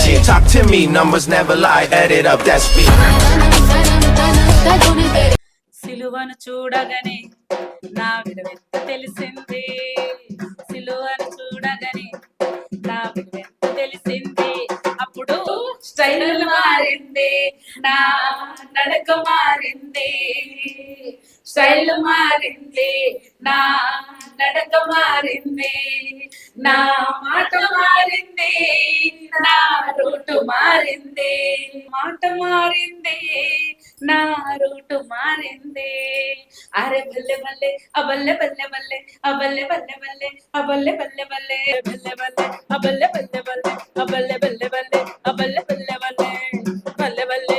She talk to me, numbers never lie, add it up, that's me. సిలువను చూడగానే నా విలువెంత తెలిసింది, సిలువను చూడగానే నా విలువెంత తెలిసింది. అప్పుడు స్టైల్ మారింది, నా నడక మారింది, స్టైల్ మారింది, నా నడక మారింది, నా మాట మారింది, నా రూటు మారింది, మాట మారింది, నా రూటు మారింది. అరే బల్లె బల్లె అబల్లె బల్లె బల్లె అబల్లె బల్లె బల్లె అబల్లె బల్లె బల్లె బల్లె బల్లె అబల్లె బల్లె బల్లె అబల్లె బల్లె బల్లె అబల్లె బల్లె బల్లె బల్లె బల్లె బల్లె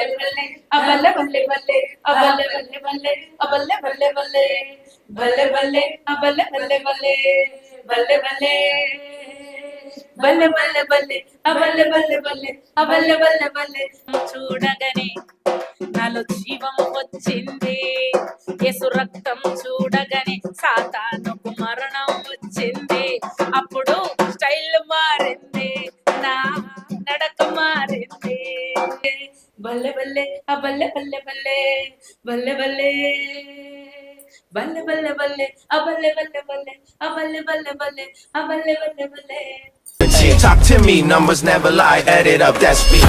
బల్లె అబల్లె బల్లె బల్లె అబల్లె బల్లె బల్లె అబల్లె బల్లె బల్లె బల్లె బల్లె అబల్లె బల్లె బల్లె బల్లె బల్లె బల్లె బల్లె బల్లె అబల్లె బల్లె బల్లె అబల్లె బల్లె బల్లె. చూడగానే నాలో జీవం వచ్చింది, యేసు రక్తం చూడగానే సాతానుకు మరణం వచ్చింది. అప్పుడు స్టైల్ మారింది, నా నడక మారింది. బల్లె బల్లె అబల్లె బల్లె బల్లె బల్లె బల్లె బల్లె బల్లె బల్లె అబల్లె బల్లె బల్లె అబల్లె బల్లె బల్లె అబల్లె బల్లె బల్లె. She talk to me, numbers never lie, add it up, that's me.